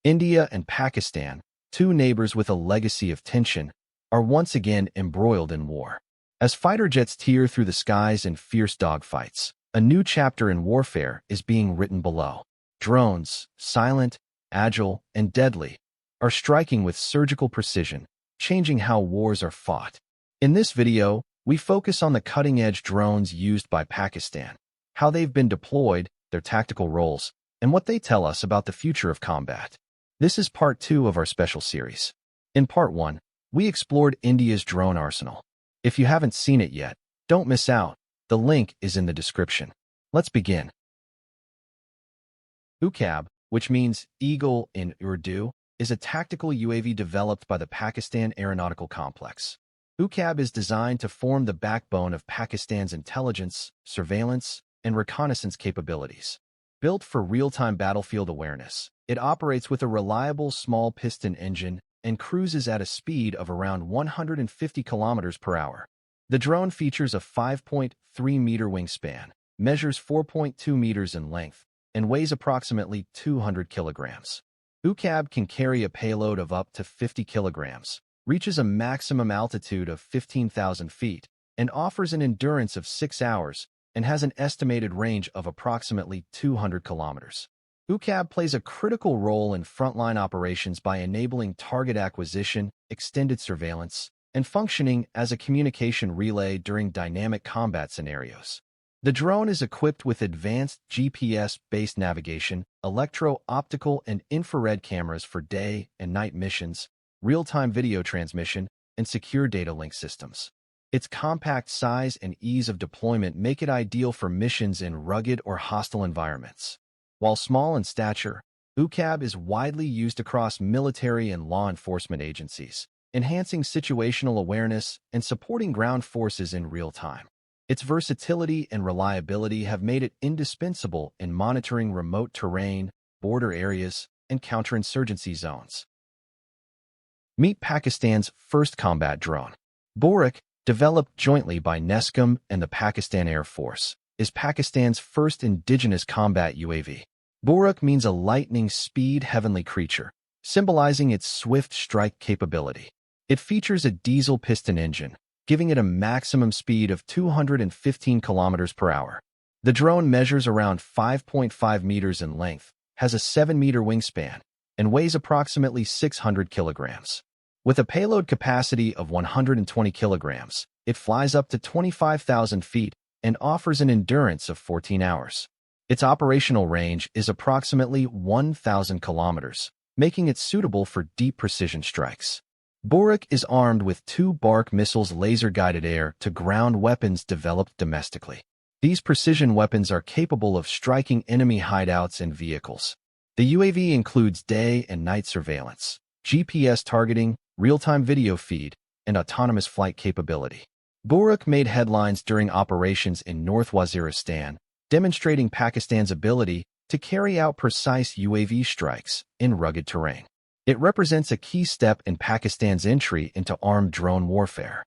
India and Pakistan, two neighbors with a legacy of tension, are once again embroiled in war. As fighter jets tear through the skies in fierce dogfights, a new chapter in warfare is being written below. Drones, silent, agile, and deadly, are striking with surgical precision, changing how wars are fought. In this video, we focus on the cutting-edge drones used by Pakistan, how they've been deployed, their tactical roles, and what they tell us about the future of combat. This is part 2 of our special series. In part 1, we explored India's drone arsenal. If you haven't seen it yet, don't miss out. The link is in the description. Let's begin. Uqab, which means eagle in Urdu, is a tactical UAV developed by the Pakistan Aeronautical Complex. Uqab is designed to form the backbone of Pakistan's intelligence, surveillance, and reconnaissance capabilities. Built for real-time battlefield awareness, it operates with a reliable small piston engine and cruises at a speed of around 150 kilometers per hour. The drone features a 5.3-meter wingspan, measures 4.2 meters in length, and weighs approximately 200 kilograms. Uqab can carry a payload of up to 50 kilograms, reaches a maximum altitude of 15,000 feet, and offers an endurance of 6 hours, and has an estimated range of approximately 200 kilometers. Uqab plays a critical role in frontline operations by enabling target acquisition, extended surveillance, and functioning as a communication relay during dynamic combat scenarios. The drone is equipped with advanced GPS-based navigation, electro-optical and infrared cameras for day and night missions, real-time video transmission, and secure data link systems. Its compact size and ease of deployment make it ideal for missions in rugged or hostile environments. While small in stature, Uqab is widely used across military and law enforcement agencies, enhancing situational awareness and supporting ground forces in real time. Its versatility and reliability have made it indispensable in monitoring remote terrain, border areas, and counterinsurgency zones. Meet Pakistan's first combat drone. Burraq, developed jointly by NESCOM and the Pakistan Air Force, is Pakistan's first indigenous combat UAV. Burraq means a lightning-speed heavenly creature, symbolizing its swift strike capability. It features a diesel piston engine, giving it a maximum speed of 215 kilometers per hour. The drone measures around 5.5 meters in length, has a 7-meter wingspan, and weighs approximately 600 kilograms. With a payload capacity of 120 kilograms, it flies up to 25,000 feet and offers an endurance of 14 hours. Its operational range is approximately 1,000 kilometers, making it suitable for deep precision strikes. Burraq is armed with 2 BARC missiles laser-guided air-to-ground weapons developed domestically. These precision weapons are capable of striking enemy hideouts and vehicles. The UAV includes day and night surveillance, GPS targeting, real-time video feed, and autonomous flight capability. Burraq made headlines during operations in North Waziristan, demonstrating Pakistan's ability to carry out precise UAV strikes in rugged terrain. It represents a key step in Pakistan's entry into armed drone warfare.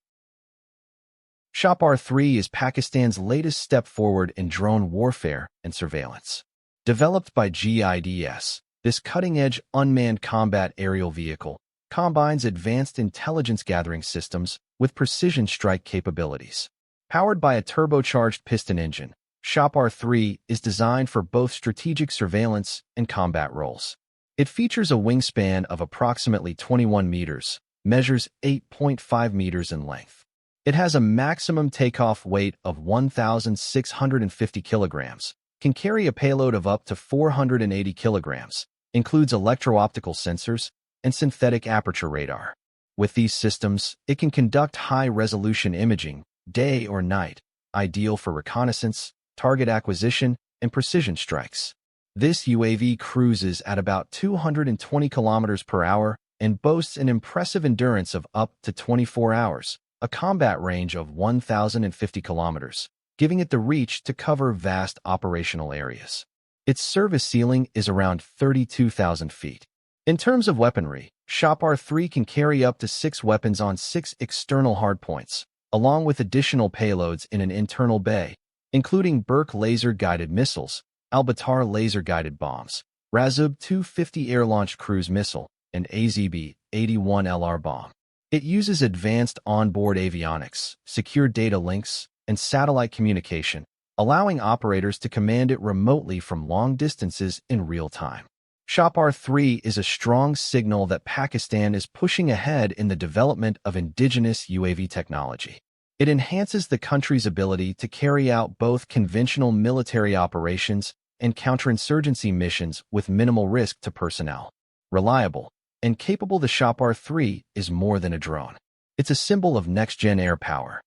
Shahpar 3 is Pakistan's latest step forward in drone warfare and surveillance. Developed by GIDS, this cutting-edge unmanned combat aerial vehicle combines advanced intelligence-gathering systems with precision strike capabilities. Powered by a turbocharged piston engine, Shahpar 3 is designed for both strategic surveillance and combat roles. It features a wingspan of approximately 21 meters, measures 8.5 meters in length. It has a maximum takeoff weight of 1,650 kilograms, can carry a payload of up to 480 kilograms, includes electro-optical sensors, and synthetic aperture radar. With these systems, it can conduct high-resolution imaging, day or night, ideal for reconnaissance, target acquisition, and precision strikes. This UAV cruises at about 220 kilometers per hour and boasts an impressive endurance of up to 24 hours, a combat range of 1,050 kilometers, giving it the reach to cover vast operational areas. Its service ceiling is around 32,000 feet. In terms of weaponry, Shahpar 3 can carry up to 6 weapons on 6 external hardpoints, along with additional payloads in an internal bay, including BARC laser-guided missiles, Albatar laser-guided bombs, Razub 250 air-launched cruise missile, and AZB-81LR bomb. It uses advanced onboard avionics, secure data links, and satellite communication, allowing operators to command it remotely from long distances in real time. Shahpar 3 is a strong signal that Pakistan is pushing ahead in the development of indigenous UAV technology. It enhances the country's ability to carry out both conventional military operations and counterinsurgency missions with minimal risk to personnel. Reliable and capable, the Shahpar 3 is more than a drone. It's a symbol of next-gen air power.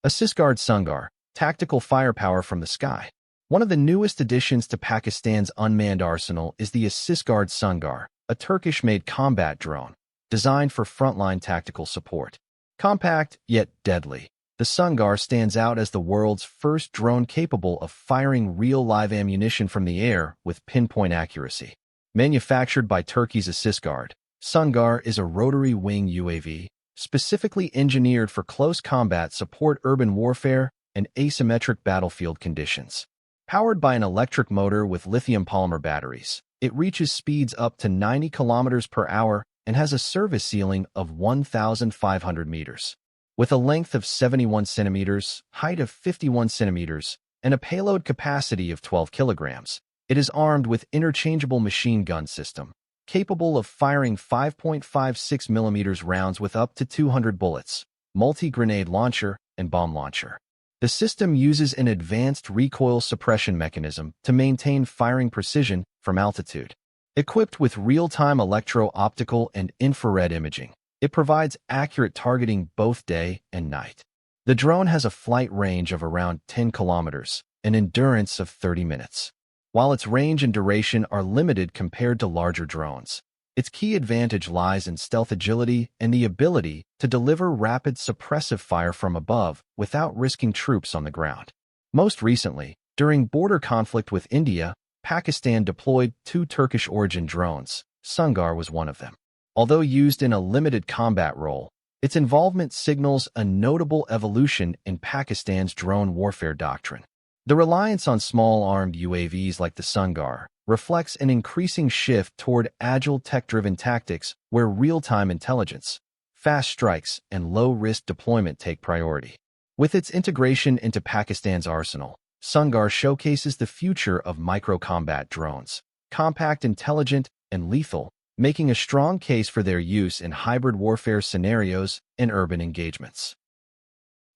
Asisguard Songar, tactical firepower from the sky. One of the newest additions to Pakistan's unmanned arsenal is the Asisguard Songar, a Turkish-made combat drone designed for frontline tactical support. Compact, yet deadly, the Songar stands out as the world's first drone capable of firing real live ammunition from the air with pinpoint accuracy. Manufactured by Turkey's Asisguard, Songar is a rotary wing UAV, specifically engineered for close combat support, urban warfare, and asymmetric battlefield conditions. Powered by an electric motor with lithium polymer batteries, it reaches speeds up to 90 kilometers per hour and has a service ceiling of 1,500 meters. With a length of 71 centimeters, height of 51 centimeters, and a payload capacity of 12 kilograms, it is armed with interchangeable machine gun system, capable of firing 5.56 millimeters rounds with up to 200 bullets, multi-grenade launcher, and bomb launcher. The system uses an advanced recoil suppression mechanism to maintain firing precision from altitude. Equipped with real-time electro-optical and infrared imaging, it provides accurate targeting both day and night. The drone has a flight range of around 10 kilometers, an endurance of 30 minutes. While its range and duration are limited compared to larger drones, its key advantage lies in stealth agility and the ability to deliver rapid suppressive fire from above without risking troops on the ground. Most recently, during border conflict with India, Pakistan deployed 2 Turkish-origin drones. Songar was one of them. Although used in a limited combat role, its involvement signals a notable evolution in Pakistan's drone warfare doctrine. The reliance on small armed UAVs like the Songar reflects an increasing shift toward agile tech-driven tactics where real-time intelligence, fast strikes, and low-risk deployment take priority. With its integration into Pakistan's arsenal, Songar showcases the future of micro-combat drones, compact, intelligent, and lethal, making a strong case for their use in hybrid warfare scenarios and urban engagements.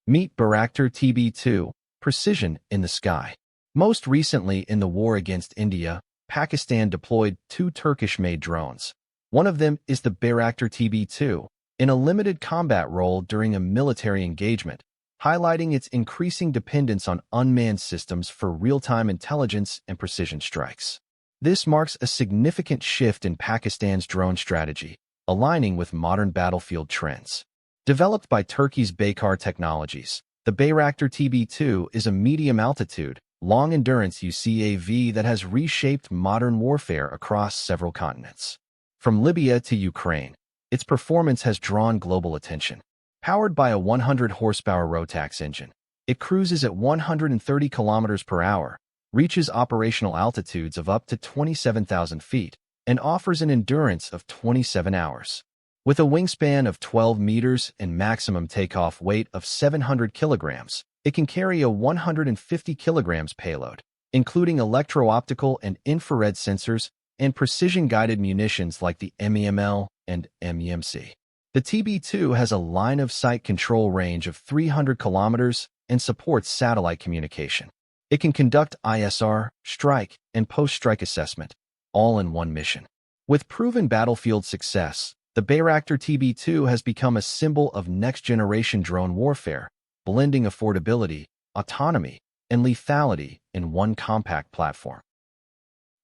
Meet Bayractar TB2, precision in the sky. Most recently in the war against India, Pakistan deployed 2 Turkish-made drones. One of them is the Bayractar TB2, in a limited combat role during a military engagement, highlighting its increasing dependence on unmanned systems for real-time intelligence and precision strikes. This marks a significant shift in Pakistan's drone strategy, aligning with modern battlefield trends. Developed by Turkey's Baykar Technologies, the Bayractar TB2 is a medium-altitude, long-endurance UCAV that has reshaped modern warfare across several continents. From Libya to Ukraine, its performance has drawn global attention. Powered by a 100-horsepower Rotax engine, it cruises at 130 kilometers per hour, reaches operational altitudes of up to 27,000 feet, and offers an endurance of 27 hours. With a wingspan of 12 meters and maximum takeoff weight of 700 kilograms, it can carry a 150 kilograms payload, including electro-optical and infrared sensors and precision-guided munitions like the MEML and MEMC. The TB2 has a line-of-sight control range of 300 kilometers and supports satellite communication. It can conduct ISR, strike, and post-strike assessment, all in one mission. With proven battlefield success, the Bayractar TB2 has become a symbol of next-generation drone warfare, blending affordability, autonomy, and lethality in one compact platform.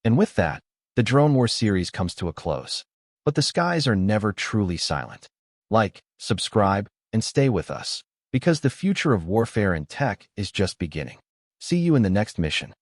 And with that, the Drone War series comes to a close. But the skies are never truly silent. Like, subscribe, and stay with us, because the future of warfare and tech is just beginning. See you in the next mission.